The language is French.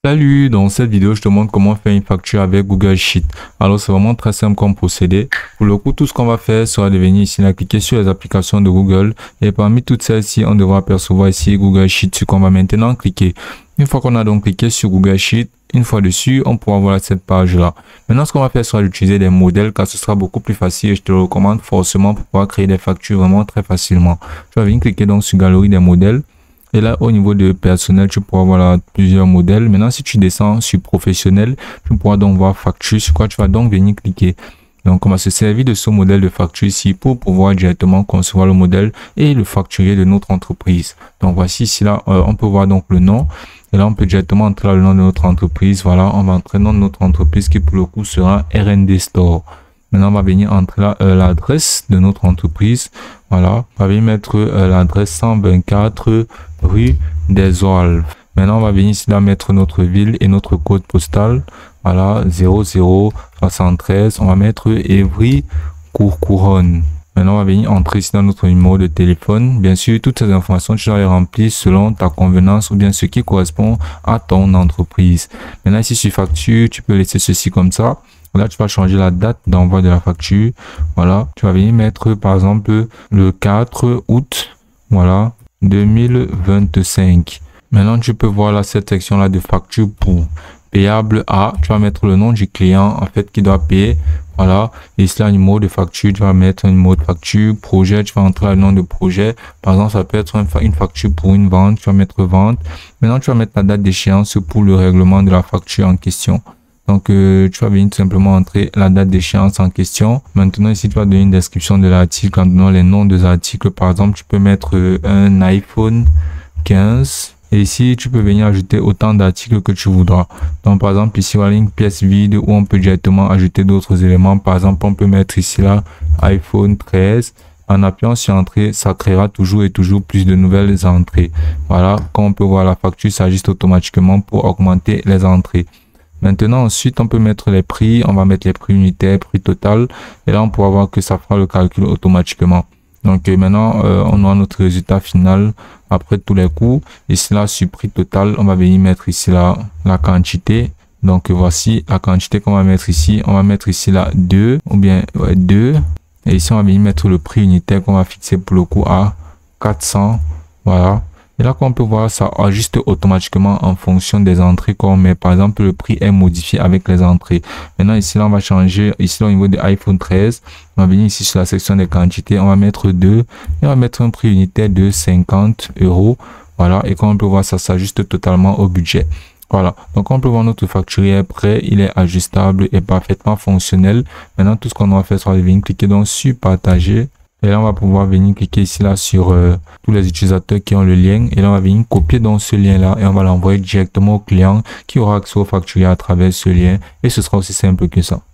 Salut, dans cette vidéo, je te montre comment faire une facture avec Google Sheet. Alors, c'est vraiment très simple comme procédé. Pour le coup, tout ce qu'on va faire sera de venir ici, cliquer sur les applications de Google. Et parmi toutes celles-ci, on devra apercevoir ici Google Sheet, sur qu'on va maintenant cliquer. Une fois qu'on a donc cliqué sur Google Sheet, une fois dessus, on pourra voir cette page-là. Maintenant, ce qu'on va faire sera d'utiliser des modèles car ce sera beaucoup plus facile et je te le recommande forcément pour pouvoir créer des factures vraiment très facilement. Tu vas venir cliquer donc sur Galerie des modèles. Et là, au niveau de personnel, tu pourras voir plusieurs modèles. Maintenant, si tu descends sur professionnel, tu pourras donc voir facture, sur quoi tu vas donc venir cliquer. Donc, on va se servir de ce modèle de facture ici pour pouvoir directement concevoir le modèle et le facturier de notre entreprise. Donc, voici ici, là, on peut voir donc le nom. Et là, on peut directement entrer là, le nom de notre entreprise. Voilà, on va entrer le nom de notre entreprise qui, pour le coup, sera R&D Store. Maintenant, on va venir entrer là l'adresse de notre entreprise. Voilà, on va venir mettre l'adresse 124 rue des Oalves. Maintenant, on va venir ici là mettre notre ville et notre code postal. Voilà, 0073. On va mettre Évry-Courcouronnes. Maintenant, on va venir entrer ici dans notre numéro de téléphone. Bien sûr, toutes ces informations, tu dois les remplir selon ta convenance ou bien ce qui correspond à ton entreprise. Maintenant, ici sur facture, tu peux laisser ceci comme ça. Là, tu vas changer la date d'envoi de la facture. Voilà, tu vas venir mettre par exemple le 4 août, voilà, 2025. Maintenant, tu peux voir là cette section là de facture pour payable à. Tu vas mettre le nom du client en fait qui doit payer. Voilà, et ici là, numéro de facture, tu vas mettre un numéro de facture. Projet, tu vas entrer le nom de projet. Par exemple, ça peut être une facture pour une vente. Tu vas mettre vente. Maintenant, tu vas mettre la date d'échéance pour le règlement de la facture en question. Donc, tu vas venir tout simplement entrer la date d'échéance en question. Maintenant, ici, tu vas donner une description de l'article en donnant les noms des articles. Par exemple, tu peux mettre un iPhone 15. Et ici, tu peux venir ajouter autant d'articles que tu voudras. Donc, par exemple, ici, voilà une pièce vide où on peut directement ajouter d'autres éléments. Par exemple, on peut mettre ici, là, iPhone 13. En appuyant sur entrée, ça créera toujours et toujours plus de nouvelles entrées. Voilà, comme on peut voir, la facture s'ajuste automatiquement pour augmenter les entrées. Maintenant, ensuite, on peut mettre les prix. On va mettre les prix unitaires, prix total. Et là, on pourra voir que ça fera le calcul automatiquement. Donc, maintenant, on a notre résultat final après tous les coûts. Ici, là, sur prix total, on va venir mettre ici, là, la quantité. Donc, voici la quantité qu'on va mettre ici. On va mettre ici, là, 2 ou bien 2. Et ici, on va venir mettre le prix unitaire qu'on va fixer pour le coup à 400. Voilà. Et là, comme on peut voir, ça ajuste automatiquement en fonction des entrées qu'on met. Par exemple, le prix est modifié avec les entrées. Maintenant, ici, là, on va changer. Ici, là, au niveau de iPhone 13, on va venir ici sur la section des quantités. On va mettre 2 et on va mettre un prix unitaire de 50 €. Voilà. Et comme on peut voir, ça s'ajuste totalement au budget. Voilà. Donc, on peut voir notre facturier est prêt. Il est ajustable et parfaitement fonctionnel. Maintenant, tout ce qu'on va faire sera de venir cliquer donc sur partager. Et là, on va pouvoir venir cliquer ici là sur tous les utilisateurs qui ont le lien. Et là, on va venir copier dans ce lien là et on va l'envoyer directement au client qui aura accès au facturier à travers ce lien. Et ce sera aussi simple que ça.